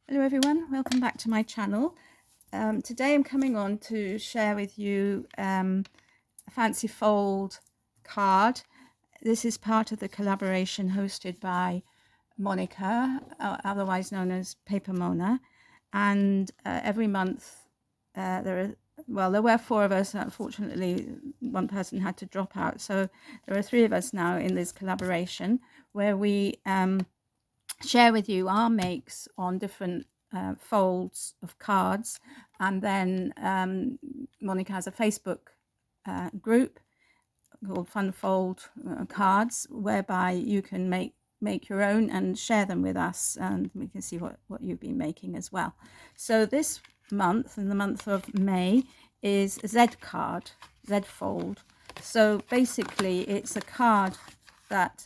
Hello everyone, welcome back to my channel. Today I'm coming on to share with you a fancy fold card. This is part of the collaboration hosted by Monika, otherwise known as paperMona. And every month there were four of us. Unfortunately, one person had to drop out. So there are three of us now in this collaboration where we share with you our makes on different folds of cards. And then Monika has a Facebook group called Fun Fold Cards, whereby you can make your own and share them with us, and we can see what you've been making as well. So this month, in the month of May, is a Z card, Z fold. So basically it's a card that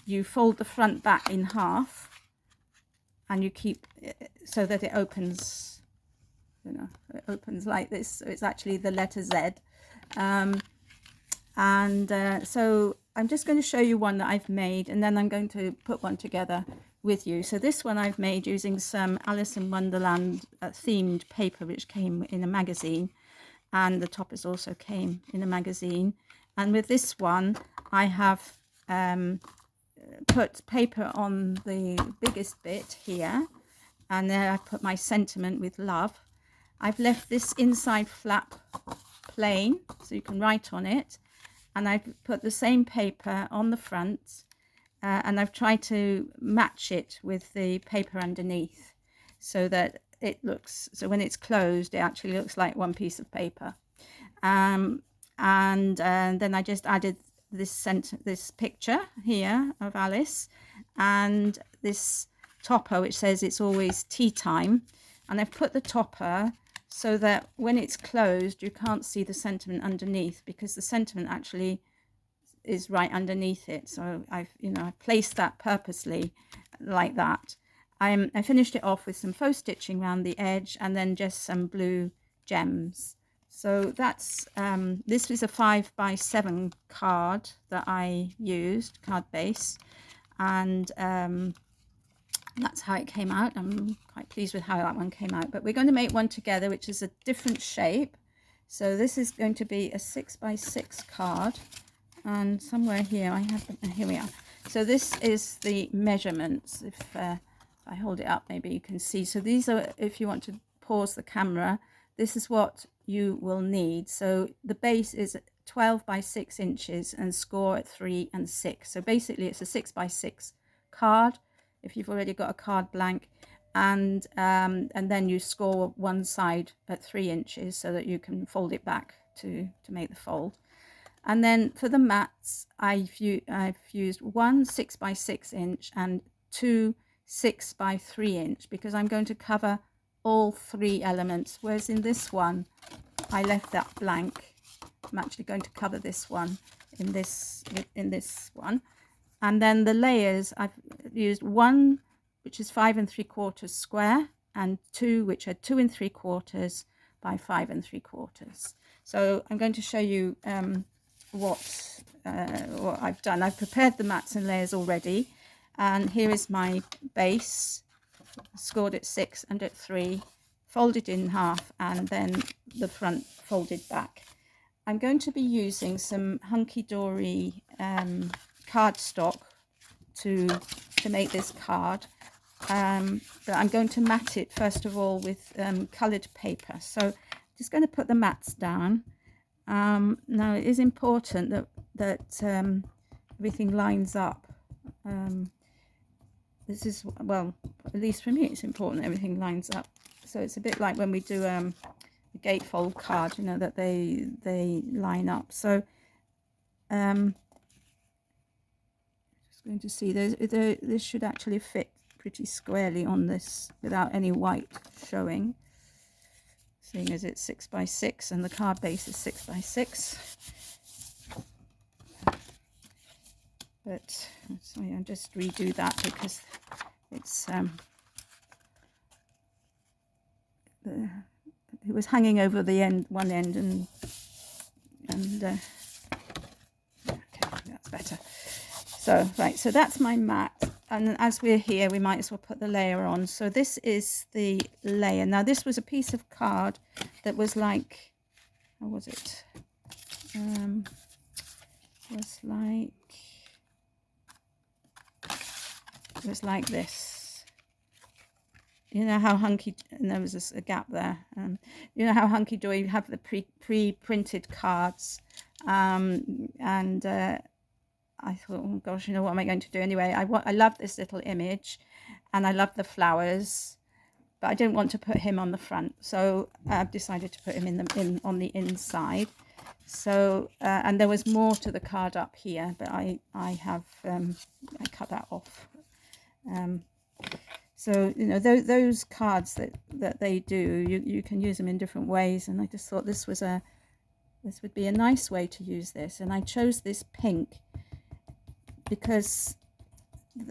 you fold the front back in half and you keep it so that it opens, it opens like this. So it's actually the letter Z. So I'm just going to show you one that I've made, and then I'm going to put one together with you. So this one I've made using some Alice in Wonderland themed paper, which came in a magazine, and the toppers also came in a magazine. And with this one, I have put paper on the biggest bit here, and then I put my sentiment with love. I've left this inside flap plain so you can write on it, and I've put the same paper on the front, and I've tried to match it with the paper underneath so that it looks, so when it's closed it actually looks like one piece of paper. And then I just added this picture here of Alice and this topper which says it's always tea time, and I've put the topper so that when it's closed you can't see the sentiment underneath, because the sentiment actually is right underneath it. So I've placed that purposely like that. I finished it off with some faux stitching around the edge and then just some blue gems. So that's this was a 5x7 card that I used, card base, and that's how it came out. I'm quite pleased with how that one came out, but we're going to make one together which is a different shape. So this is going to be a 6x6 card, and somewhere here I have them. Here we are. So this is the measurements. If I hold it up, maybe you can see. So these are, if you want to pause the camera, this is what you will need. So the base is 12 by 6 inches and score at 3 and 6. So basically it's a 6x6 card if you've already got a card blank, and then you score one side at 3 inches so that you can fold it back to make the fold. And then for the mats, I've used one 6x6 inch and two 6x3 inch, because I'm going to cover all three elements, whereas in this one I left that blank. I'm actually going to cover this one in this one. And then the layers, I've used one which is 5 3/4 square and two which are 2 3/4 by 5 3/4. So I'm going to show you what I've done. I've prepared the mats and layers already, and here is my base, scored at 6 and at 3, folded in half, and then the front folded back. I'm going to be using some hunky-dory cardstock to make this card, but I'm going to mat it first of all with coloured paper. So I'm just going to put the mats down. Now it is important that everything lines up. This is, well, at least for me it's important everything lines up. So it's a bit like when we do a gatefold card, that they line up. So just going to see, this should actually fit pretty squarely on this without any white showing, seeing as it's 6x6 and the card base is 6x6. But sorry, I'll just redo that because it's it was hanging over the one end, and okay, that's better. So right, so that's my mat. and as we're here, we might as well put the layer on. So this is the layer. Now this was a piece of card that was like, how was it? It was like this. You know how hunky, and there was a gap there. You know how hunky-dory, you have the pre-printed cards. I thought, oh gosh, you know, what am I going to do anyway? I love this little image, and I love the flowers, but I don't want to put him on the front, so I've decided to put him on the inside. So and there was more to the card up here, but I cut that off. So you know, those cards that they do, you can use them in different ways, and I just thought this would be a nice way to use this. And I chose this pink because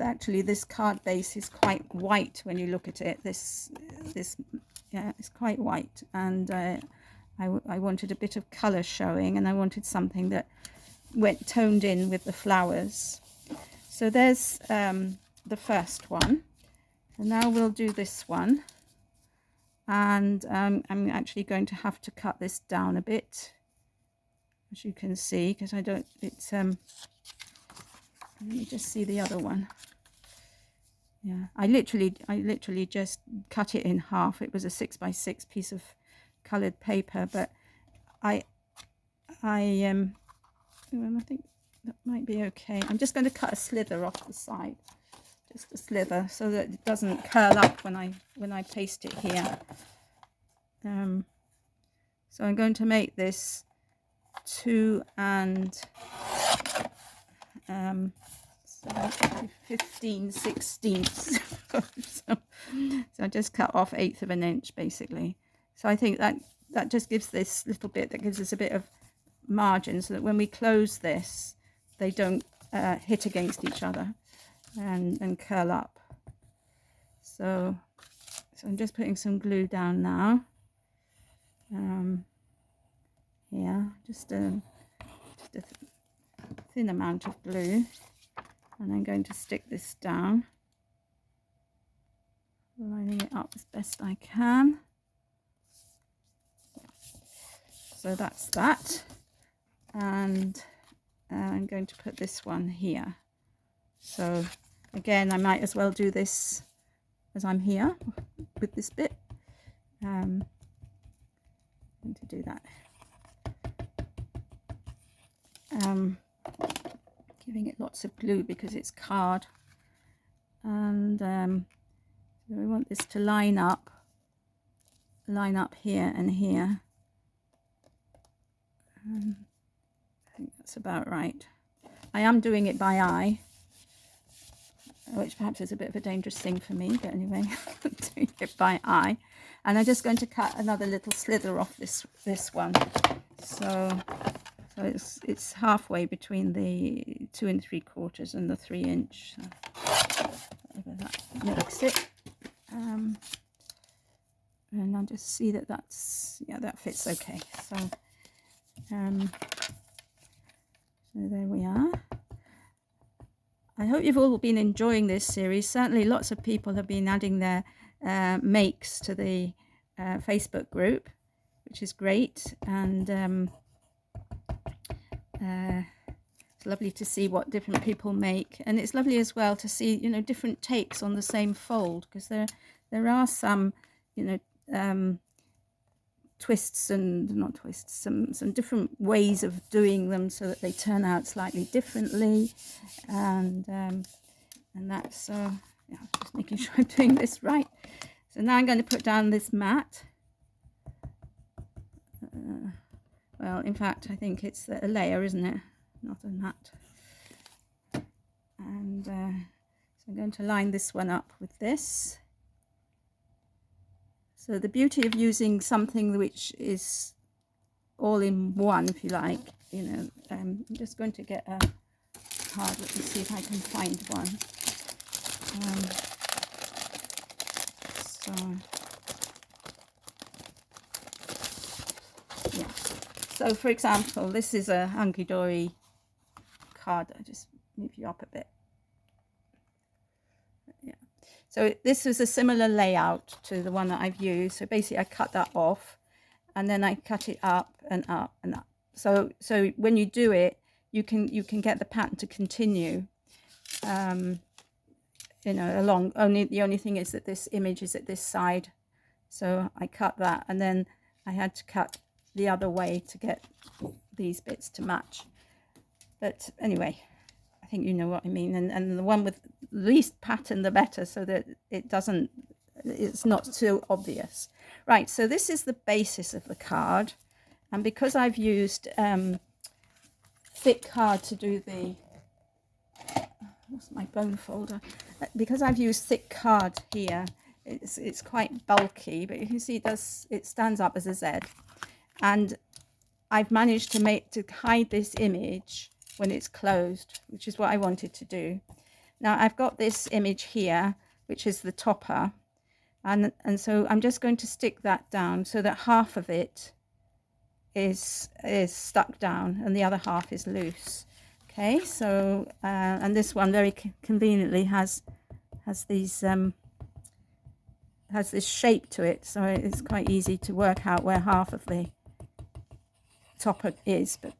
actually this card base is quite white when you look at it. This yeah, it's quite white, and I wanted a bit of colour showing, and I wanted something that went toned in with the flowers. So there's the first one. So now we'll do this one, and I'm actually going to have to cut this down a bit, as you can see, because I don't, it's let me just see the other one. Yeah, I literally just cut it in half. It was a 6x6 piece of coloured paper, but I think that might be okay. I'm just going to cut a slither off the side, just a slither, so that it doesn't curl up when I paste it here. So I'm going to make this 2 and 15 sixteenths. So I just cut off 1/8 of an inch basically. So I think that just gives this little bit, that gives us a bit of margin, so that when we close this, they don't hit against each other and curl up. So I'm just putting some glue down now. Yeah, just a thin amount of glue, and I'm going to stick this down, lining it up as best I can. So that's that, and I'm going to put this one here. So again, I might as well do this as I'm here with this bit. I'm going to do that. Giving it lots of glue because it's card, and so we want this to line up here and here. I think that's about right. I am doing it by eye, which perhaps is a bit of a dangerous thing for me, but anyway, I'm doing it by eye. And I'm just going to cut another little slither off this one. So it's halfway between the 2 3/4 and the 3 inch. So whatever that makes it. And I'll just see that that fits okay. So there we are. I hope you've all been enjoying this series. Certainly lots of people have been adding their makes to the Facebook group, which is great, and it's lovely to see what different people make, and it's lovely as well to see, you know, different takes on the same fold, because there are some, you know, twists and not twists, some different ways of doing them so that they turn out slightly differently, and that's yeah, just making sure I'm doing this right. So now I'm going to put down this mat. Well, in fact, I think it's a layer, isn't it? Not a mat. And so I'm going to line this one up with this. So the beauty of using something which is all in one, if you like, you know, I'm just going to get a card. Let me see if I can find one. Yeah. So for example, this is a hunky-dory card. I'll just move you up a bit. So this was a similar layout to the one that I've used. So basically I cut that off and then I cut it up and up and up. So when you do it, you can get the pattern to continue, you know, along. The only thing is that this image is at this side. So I cut that, and then I had to cut the other way to get these bits to match. But anyway, I think you know what I mean. And the one with least pattern, the better, so that it's not too obvious. Right, so this is the basis of the card. And because I've used thick card to do the, what's my bone folder? Because I've used thick card here, it's quite bulky, but you can see it stands up as a Z. And I've managed to hide this image when it's closed, which is what I wanted to do. Now I've got this image here, which is the topper, and so I'm just going to stick that down so that half of it is stuck down and the other half is loose. Okay, so and this one very conveniently has these has this shape to it, so it's quite easy to work out where half of the topper is. But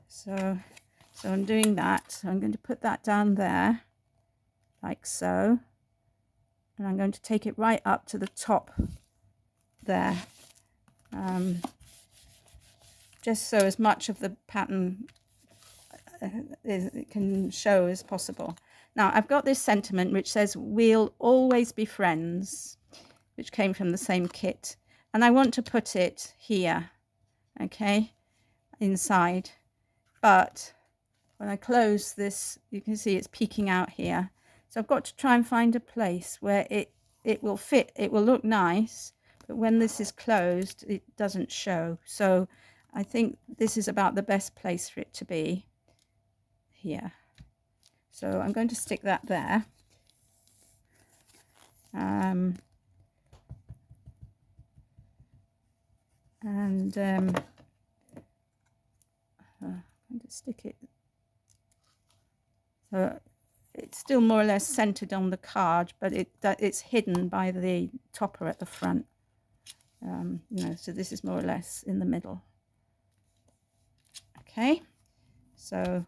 so I'm doing that. So I'm going to put that down there like so, and I'm going to take it right up to the top there, just so as much of the pattern it can show as possible. Now I've got this sentiment which says we'll always be friends, which came from the same kit, and I want to put it here, okay, inside. But when I close this, you can see it's peeking out here, so I've got to try and find a place where it will fit. It will look nice, but when this is closed it doesn't show. So I think this is about the best place for it to be, here. So I'm going to stick that there. I'm going to stick it so it's still more or less centered on the card, but it's hidden by the topper at the front. You know, so this is more or less in the middle. Okay, so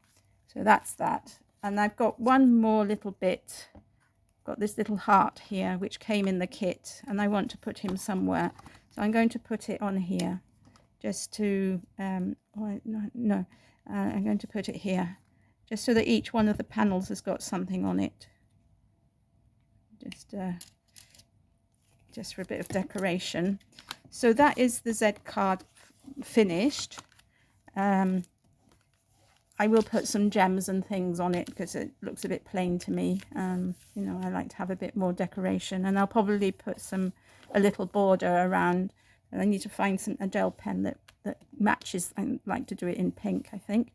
that's that. And I've got one more little bit. Got this little heart here which came in the kit, and I want to put him somewhere, so I'm going to put it on here just to I'm going to put it here just so that each one of the panels has got something on it, just for a bit of decoration. So that is the Z card finished. I will put some gems and things on it because it looks a bit plain to me. You know, I like to have a bit more decoration, and I'll probably put a little border around. And I need to find a gel pen that matches. I like to do it in pink, I think.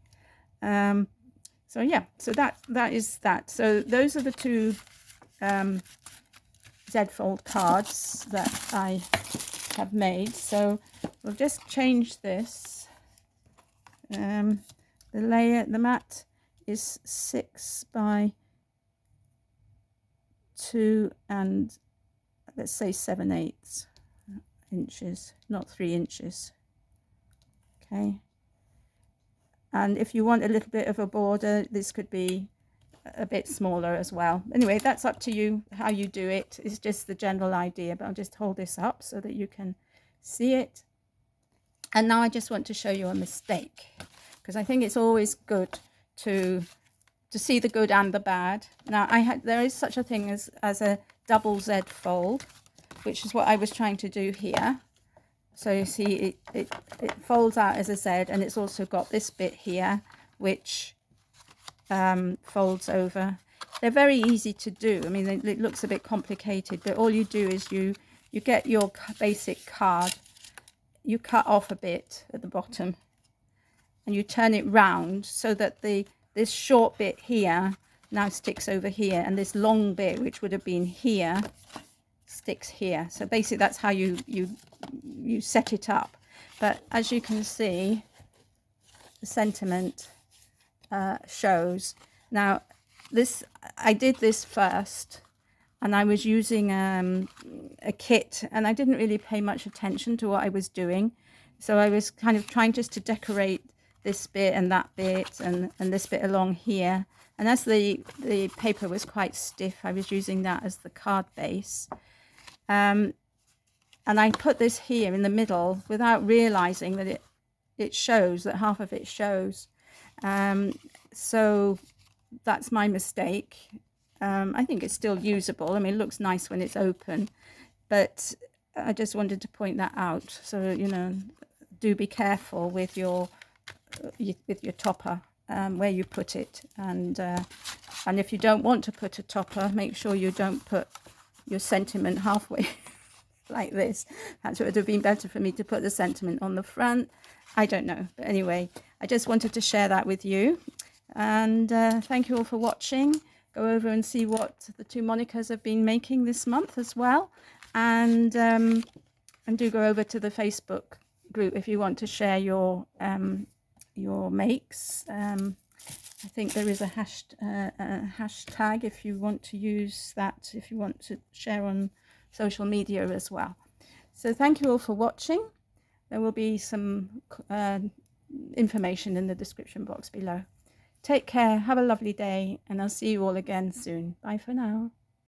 So yeah, so that is that. So those are the two Z-fold cards that I have made. So we'll just change this. The mat is 6 by 2 and let's say 7/8 inches, not 3 inches. Okay, and if you want a little bit of a border, this could be a bit smaller as well. Anyway, that's up to you how you do it. It's just the general idea, but I'll just hold this up so that you can see it. And now I just want to show you a mistake, because I think it's always good to see the good and the bad. Now there is such a thing as a double Z fold, which is what I was trying to do here. So you see it folds out as a Z, and it's also got this bit here which folds over. They're very easy to do. I mean, it looks a bit complicated, but all you do is you get your basic card, you cut off a bit at the bottom, and you turn it round so that this short bit here now sticks over here, and this long bit, which would have been here, sticks here. So basically that's how you set it up. But as you can see, the sentiment shows. Now I did this first and I was using a kit, and I didn't really pay much attention to what I was doing. So I was kind of trying just to decorate this bit and that bit and this bit along here. And as the paper was quite stiff, I was using that as the card base. And I put this here in the middle without realizing that it shows, that half of it shows. So that's my mistake. I think it's still usable. I mean, it looks nice when it's open, but I just wanted to point that out. So, you know, do be careful with your topper, where you put it. And if you don't want to put a topper, make sure you don't put your sentiment halfway like this. That's what would have been better for me, to put the sentiment on the front. I don't know. But anyway, I just wanted to share that with you. And thank you all for watching. Go over and see what the two Monikas have been making this month as well. And do go over to the Facebook group if you want to share your makes. I think there is a hashtag if you want to use that, if you want to share on social media as well. So thank you all for watching. There will be some information in the description box below. Take care, have a lovely day, and I'll see you all again soon. Bye for now.